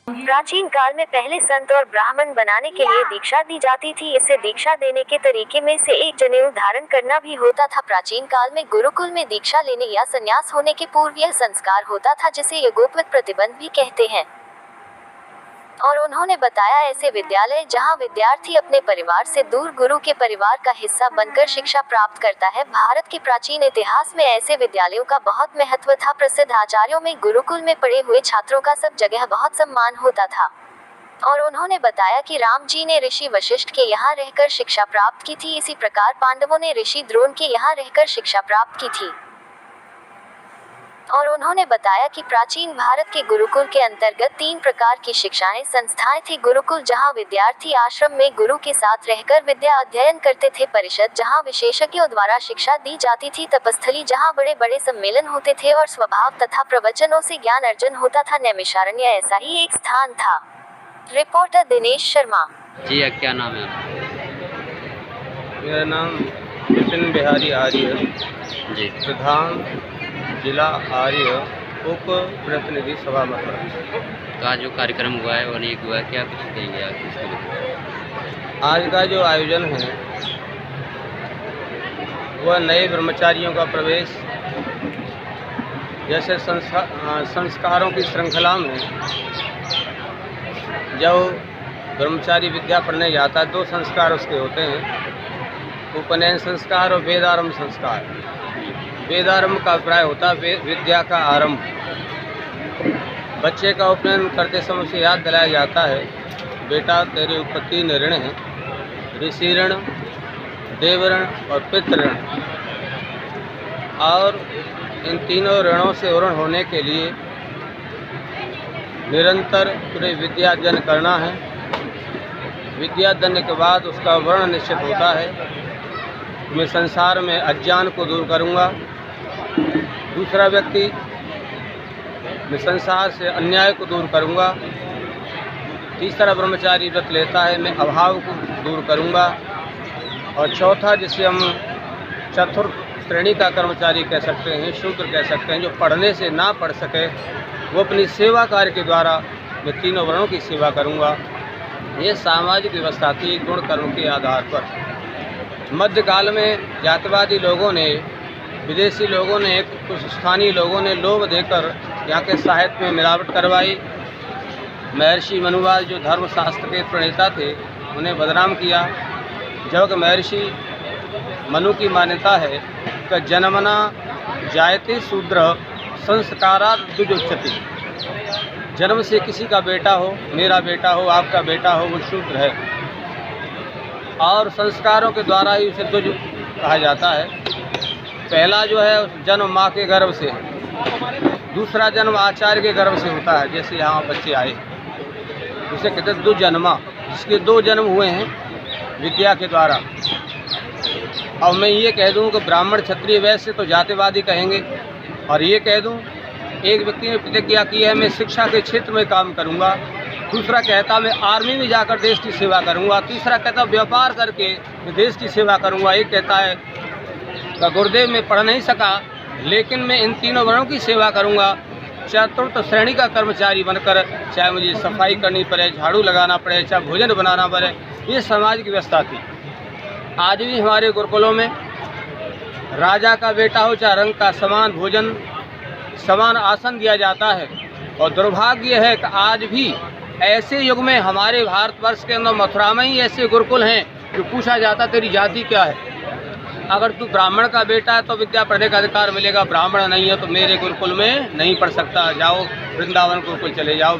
प्राचीन काल में पहले संत और ब्राह्मण बनाने के लिए दीक्षा दी जाती थी। इससे दीक्षा देने के तरीके में से एक जनेऊ धारण करना भी होता था। प्राचीन काल में गुरुकुल में दीक्षा लेने या संन्यास होने के पूर्व यह संस्कार होता था जिसे यज्ञोपवीत प्रतिबंध भी कहते हैं। और उन्होंने बताया ऐसे विद्यालय जहां विद्यार्थी अपने परिवार से दूर गुरु के परिवार का हिस्सा बनकर शिक्षा प्राप्त करता है। भारत के प्राचीन इतिहास में ऐसे विद्यालयों का बहुत महत्व था। प्रसिद्ध आचार्यों में गुरुकुल में पढ़े हुए छात्रों का सब जगह बहुत सम्मान होता था। और उन्होंने बताया कि राम जी ने ऋषि वशिष्ठ के यहाँ रहकर शिक्षा प्राप्त की थी। इसी प्रकार पांडवों ने ऋषि द्रोण के यहाँ रहकर शिक्षा प्राप्त की थी। और उन्होंने बताया कि प्राचीन भारत के गुरुकुल के अंतर्गत 3 प्रकार की शिक्षाएं संस्थाएं थी। गुरुकुल जहां विद्यार्थी आश्रम में गुरु के साथ रहकर विद्या अध्ययन करते थे। परिषद जहां विशेषज्ञों द्वारा शिक्षा दी जाती थी। तपस्थली जहां बड़े बड़े सम्मेलन होते थे और स्वभाव तथा प्रवचनों से ज्ञान अर्जन होता था। नैमिषारण्य ऐसा ही एक स्थान था। रिपोर्टर दिनेश शर्मा। जी, क्या नाम है आपका? मेरा नाम विपिन बिहारी आर्य जी। प्रधान जिला आर्य उप प्रतिनिधि सभा मथुरा का जो कार्यक्रम हुआ है और ये हुआ है, क्या कुछ कहेंगे आप इसके लिए? आज का जो आयोजन है वह नए ब्रह्मचारियों का प्रवेश जैसे संस्कारों की श्रृंखला में जब ब्रह्मचारी विद्या पढ़ने जाता है 2 संस्कार उसके होते हैं, उपनयन संस्कार और वेदारंभ संस्कार। वेदारंभ का अभिप्राय होता है विद्या का आरंभ। बच्चे का उपनयन करते समय उसे याद दिलाया जाता है, बेटा तेरे ऊपर 3 ऋण हैं, ऋषि ऋण, देव ऋण और पितृ ऋण। और इन तीनों ऋणों से उर्ण होने के लिए निरंतर पूरे विद्या अध्ययन करना है। विद्या अध्ययन के बाद उसका वर्ण निश्चित होता है। मैं संसार में अज्ञान को दूर करूंगा। दूसरा व्यक्ति, मैं संसार से अन्याय को दूर करूंगा। तीसरा ब्रह्मचारी व्रत लेता है, मैं अभाव को दूर करूंगा। और चौथा, जिसे हम चतुर्थ श्रेणी का कर्मचारी कह सकते हैं, शूद्र कह सकते हैं, जो पढ़ने से ना पढ़ सके, वो अपनी सेवा कार्य के द्वारा मैं तीनों वर्णों की सेवा करूंगा। ये सामाजिक व्यवस्था थी गुण कर्म के आधार पर। मध्यकाल में जातिवादी लोगों ने, विदेशी लोगों ने, कुछ स्थानीय लोगों ने लोभ देकर यहाँ के साहित्य में मिलावट करवाई। महर्षि मनुवाल जो धर्मशास्त्र के प्रणेता थे उन्हें बदनाम किया। जबकि महर्षि मनु की मान्यता है कि जन्मना जायते शूद्र संस्कारात् द्विजोच्यते। जन्म से किसी का बेटा हो, मेरा बेटा हो, आपका बेटा हो, वो शूद्र है और संस्कारों के द्वारा ही उसे द्विज कहा जाता है। पहला जो है जन्म माँ के गर्भ से, दूसरा जन्म आचार्य के गर्भ से होता है। जैसे यहाँ बच्चे आए उसे कहते हैं द्विजन्मा, जिसके 2 जन्म हुए हैं विद्या के द्वारा। और मैं ये कह दूँ कि ब्राह्मण क्षत्रिय वैश्य तो जातिवादी कहेंगे, और ये कह दूँ एक व्यक्ति ने प्रतिज्ञा की है मैं शिक्षा के क्षेत्र में काम करूँगा, दूसरा कहता मैं आर्मी में जाकर देश की सेवा करूँगा, तीसरा कहता व्यापार करके मैं देश की सेवा करूँगा। एक कहता है कि गुरुदेव मैं पढ़ नहीं सका लेकिन मैं इन तीनों वर्णों की सेवा करूँगा। चतुर्थ श्रेणी का कर्मचारी बनकर, चाहे मुझे सफाई करनी पड़े, झाड़ू लगाना पड़े, चाहे भोजन बनाना पड़े, ये समाज की व्यवस्था थी। आज भी हमारे गुरुकुलों में राजा का बेटा हो चाहे रंग का समान भोजन, समान आसन दिया जाता है। और दुर्भाग्य है कि आज भी ऐसे युग में हमारे भारतवर्ष के अंदर मथुरा में ही ऐसे गुरुकुल हैं जो पूछा जाता तेरी जाति क्या है। अगर तू ब्राह्मण का बेटा है तो विद्या पढ़ने का अधिकार मिलेगा, ब्राह्मण नहीं है तो मेरे गुरुकुल में नहीं पढ़ सकता। जाओ वृंदावन गुरुकुल चले जाओ।